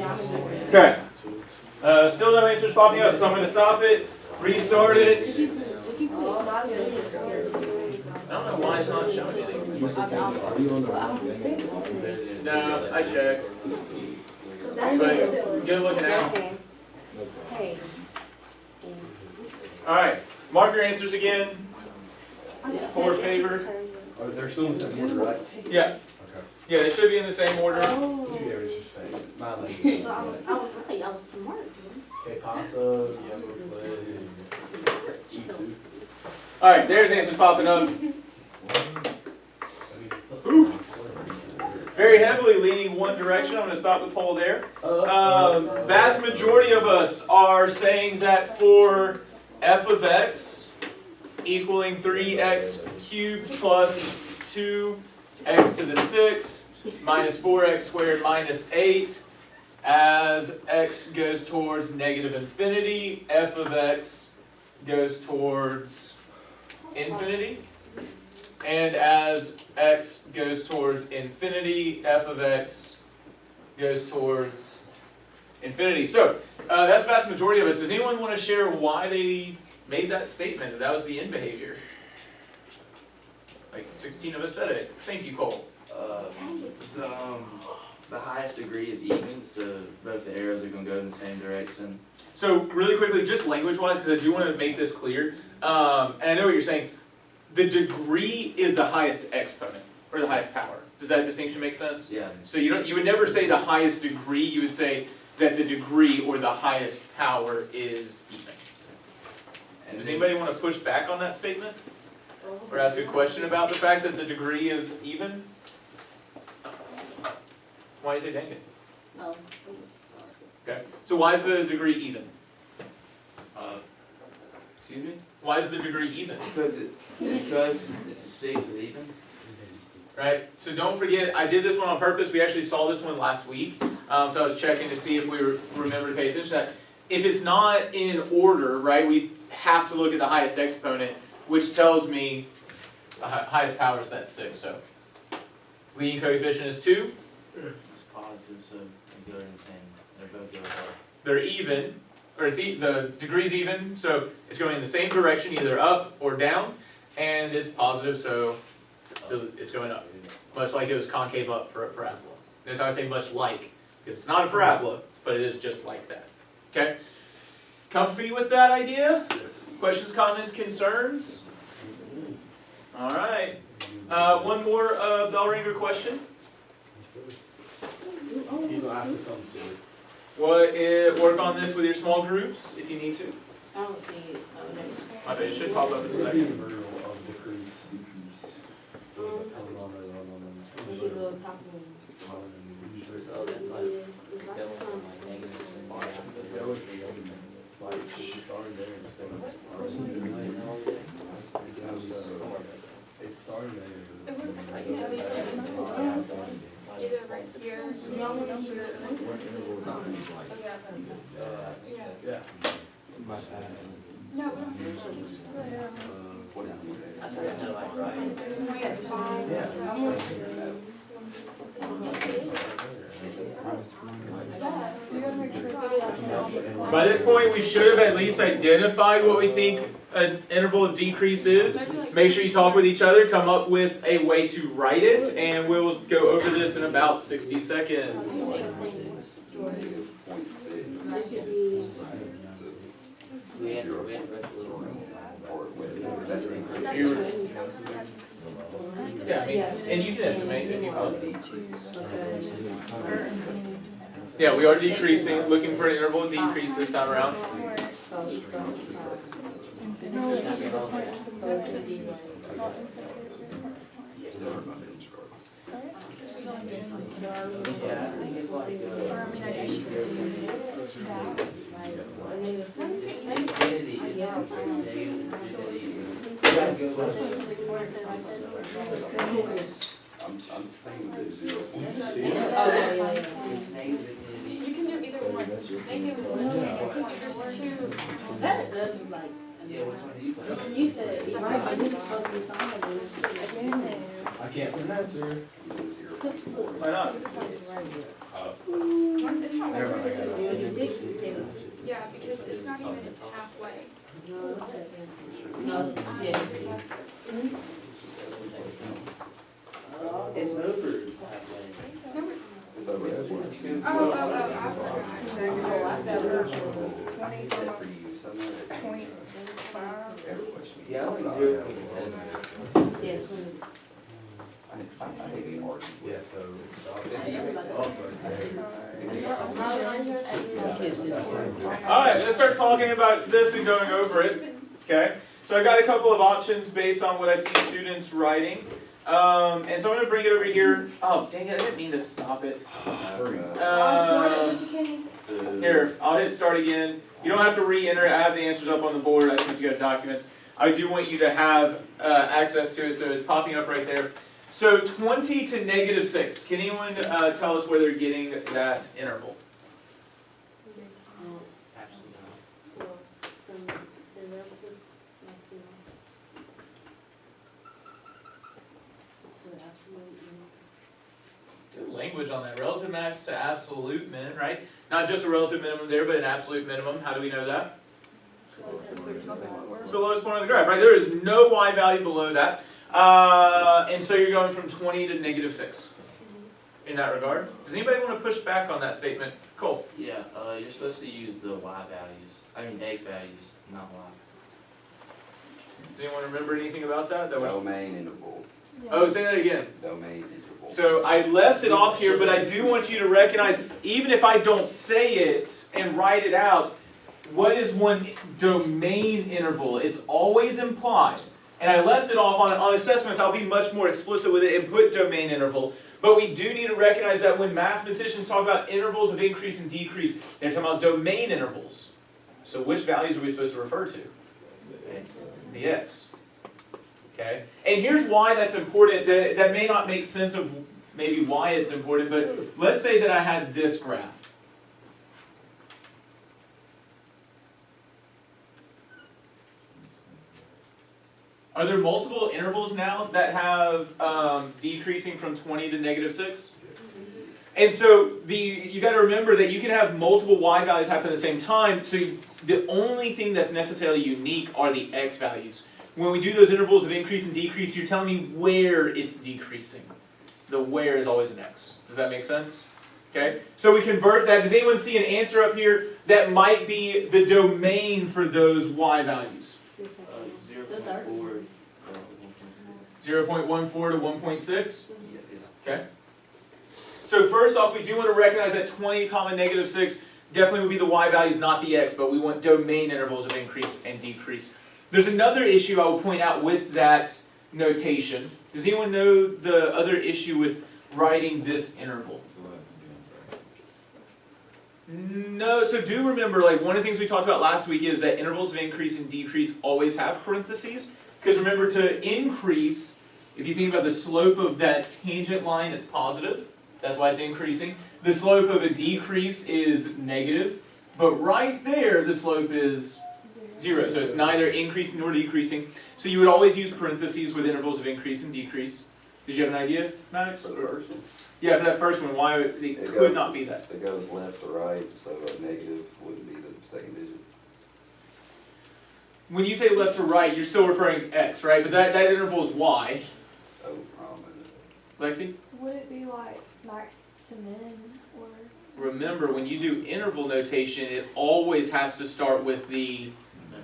Okay. Still no answers popping up, so I'm going to stop it, restart it. I don't know why it's not showing anything. No, I checked. But good looking out. Alright, mark your answers again. For favor. Oh, they're still in the same order, right? Yeah. Okay. Yeah, they should be in the same order. Yeah, it's just fake. My So language. I was right, I was smart. Okay, pasta, yellow play. Alright, there's answers popping up. Ooh. Very heavily leaning one direction. I'm going to stop the poll there. Vast majority of us are saying that for f of x equaling 3x cubed plus 2x to the 6 minus 4x squared minus 8, as x goes towards negative infinity, f of x goes towards infinity. And as x goes towards infinity, f of x goes towards infinity. So, that's the vast majority of us. Does anyone want to share why they made that statement? That was the end behavior. Like 16 of us said it. Thank you, Cole. The highest degree is even, so both the arrows are going to go in the same direction. So, really quickly, just language-wise, because I do want to make this clear, and I know what you're saying, the degree is the highest exponent, or the highest power. Does that distinction make sense? Yeah. So you would never say the highest degree, you would say that the degree or the highest power is even. Does anybody want to push back on that statement? Or ask a question about the fact that the degree is even? Why do you say dang it? No. Okay. So why is the degree even? Excuse me? Why is the degree even? Because it's 6 is even. Right? So don't forget, I did this one on purpose. We actually saw this one last week. So I was checking to see if we remember to pay attention to that. If it's not in order, right, we have to look at the highest exponent, which tells me the highest power is that 6. So leading coefficient is 2. It's positive, so they go in the same. They're both going up. They're even, or the degree's even, so it's going in the same direction, either up or down, and it's positive, so it's going up. Much like it was concave up for a parabola. That's how I say much like, because it's not a parabola, but it is just like that. Okay? Comfy with that idea? Questions, comments, concerns? All right. One more bell ringer question. He's gonna ask us something silly. Work on this with your small groups if you need to. I don't see it. I say it should pop up in a What is the second. vertical of decrease? We should go talk to him. Oh, that's like, that was like negative. Like, it's starting there, it's starting there. Either right here, y'all want to hear it. Yeah. No, we don't. Just put it on. That's right, I know, like, right. We have five. Yeah, we gotta make sure it's. By this point, we should have at least identified what we think an interval of decrease is. Make sure you talk with each other, come up with a way to write it, and we'll go over this in about 60 seconds. We had a little. Yeah, I mean, and you can estimate if you want. Yeah, we are decreasing, looking for an interval of decrease this time around. Yeah, I think it's like, You can do either one. Negative one. There's two. That doesn't like. yeah, which one do you play? You said it's right, but it's supposed to be fine. I can't put an answer. Why not? It's not Never mind, I got it. It's 60 too. Yeah, because it's not even halfway. No, yeah. It's over. No, it's, So that's one. I forgot exactly. Oh, I thought we were sure. 20, That's for you, some of it. 0.5. Yeah, I like 0.7. Yeah, 20. I think we are. Yeah, so it's up. Alright, let's start talking about this and going over it. Okay, so I got a couple of options based on what I see students writing. And so I'm going to bring it over here. Oh, dang it, I didn't mean to stop it. Here, I'll hit start again. You don't have to re-enter it. I have the answers up on the board. I just want you to go to documents. I do want you to have access to it, so it's popping up right there. So 20 to negative 6. Can anyone tell us where they're getting that interval? Good language on that. Relative max to absolute min, right? Not just a relative minimum there, but an absolute minimum. How do we know that? It's the lowest point on the graph, right? There is no y value below that. And so you're going from 20 to negative 6 in that regard. Does anybody want to push back on that statement? Cole? Yeah, you're supposed to use the y values, x values, not y. Does anyone remember anything about that? That was... Domain interval. Oh, say that again. Domain interval. So I left it off here, but I do want you to recognize, even if I don't say it and write it out, what is one domain interval? It's always implied. And I left it off on assessments. I'll be much more explicit with it and put domain interval. But we do need to recognize that when mathematicians talk about intervals of increase and decrease, they're talking about domain intervals. So which values are we supposed to refer to? The x. Okay? And here's why that's important. That may not make sense of maybe why it's important, but let's say that I had this graph. Are there multiple intervals now that have decreasing from 20 to negative 6? And so you got to remember that you can have multiple y values happen at the same time, so the only thing that's necessarily unique are the x values. When we do those intervals of increase and decrease, you're telling me where it's decreasing. The where is always an x. Does that make sense? Okay, so we convert that. Does anyone see an answer up here that might be the domain for those y values? 0.4. 0.14 to 1.6? Okay. So first off, we do want to recognize that 20, negative 6 definitely would be the y values, not the x, but we want domain intervals of increase and decrease. There's another issue I will point out with that notation. Does anyone know the other issue with writing this interval? No, so do remember, like one of the things we talked about last week is that intervals of increase and decrease always have parentheses. Because remember, to increase, if you think about the slope of that tangent line, it's positive. That's why it's increasing. The slope of a decrease is negative. But right there, the slope is 0. So it's neither increasing nor decreasing. So you would always use parentheses with intervals of increase and decrease. Did you have an idea, Max? For the first one? Yeah, for that first one, why it could not be that. It goes left to right, so a negative wouldn't be the second digit. When you say left to right, you're still referring x, right? But that interval is y. Oh, wrong. Lexi? Would it be like max to min or? Remember, when you do interval notation, it always has to start with the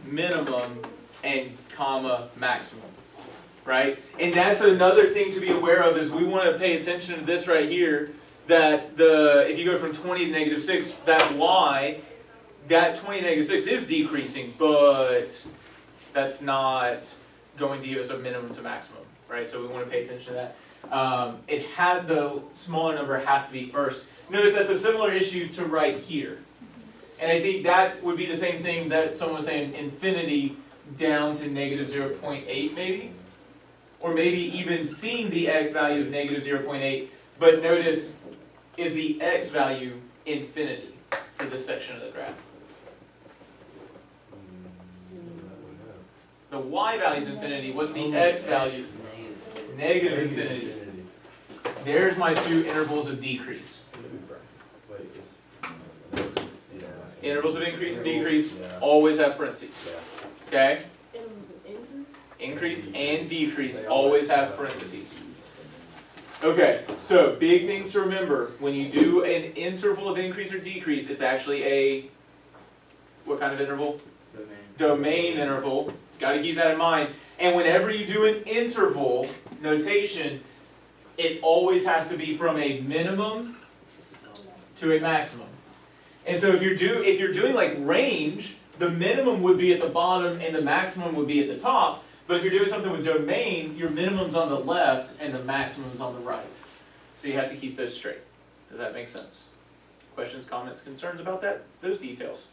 minimum and comma maximum, right? And that's another thing to be aware of is we want to pay attention to this right here, that if you go from 20 to negative 6, that y, that 20 to negative 6 is decreasing, but that's not going to give us a minimum to maximum, right? So we want to pay attention to that. The smaller number has to be first. Notice that's a similar issue to right here. And I think that would be the same thing that someone was saying, infinity down to negative 0.8 maybe? Or maybe even seeing the x value of negative 0.8, but notice, is the x value infinity for this section of the graph? The y value is infinity. What's the x value? Negative infinity. There's my two intervals of decrease. Intervals of increase and decrease always have parentheses. Okay? Increase and decrease always have parentheses. Okay, so big things to remember. When you do an interval of increase or decrease, it's actually a, what kind of interval? Domain interval. Got to keep that in mind. And whenever you do an interval notation, it always has to be from a minimum to a maximum. And so if you're doing like range, the minimum would be at the bottom and the maximum would be at the top. But if you're doing something with domain, your minimum's on the left and the maximum's on the right. So you have to keep those straight. Does that make sense? Questions, comments, concerns about that? Those details.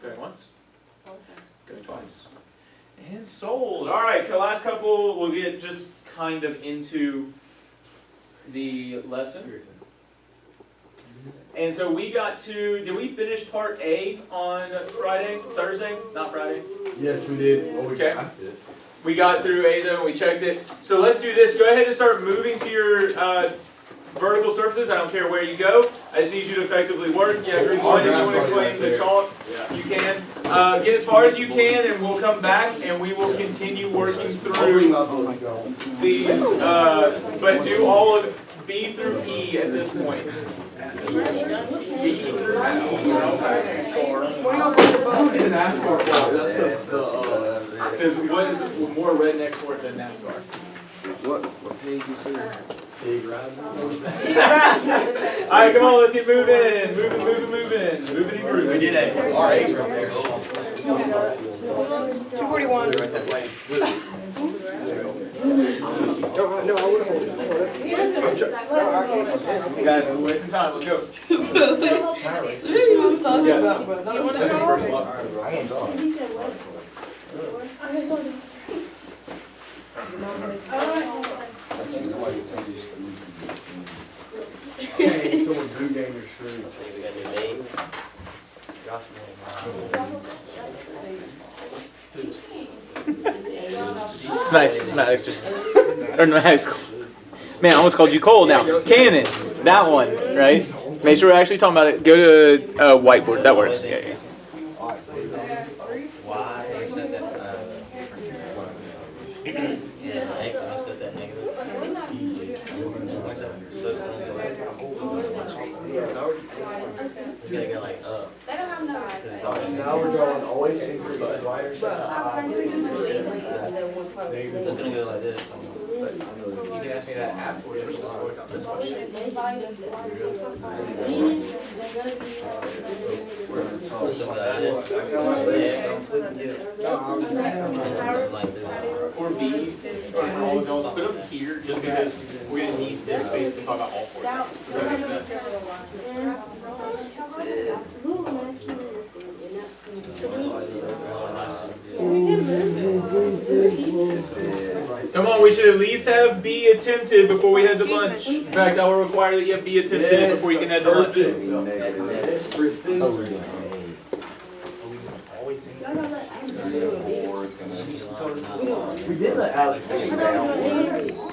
Going once. Going twice. And sold. All right, the last couple, we'll get just kind of into the lesson. And so we got to, did we finish part A on Friday? Thursday? Not Friday? Yes, we did. Well, we Okay. got it. We got through A though, we checked it. So let's do this. Go ahead and start moving to your vertical surfaces. I don't care where you go. I just need you to effectively work. Yeah, Greek one, if you want to claim the chalk, you can. Get as far as you can and we'll come back and we will continue working through these. But do all of B through E at this point. B through E. Because what is more redneck sport than NASCAR? What page you say? Alright, come on, let's get moving. Moving and grooving. We did a RH right there. 241. You guys are wasting time, let's go. Talking about, but That's the first one. Hey, someone blue game your street. We got new names. It's nice, Maddox just, or Maddox, man, I almost called you Cole now. Cannon, that one, right? Make sure we're actually talking about it. Go to whiteboard, that works. Yeah, yeah. It's gonna go like up. Now we're going always increase the wider side. It's gonna go like this. But you can ask me that afterwards, or just work on this one. For B, all of those, put them here, just because we're gonna need this space to talk about all four of those. Does that make sense? Come on, we should at least have B attempted before we head to lunch. In fact, I will require that you have B attempted before you can head to lunch. We did let Alex take it down.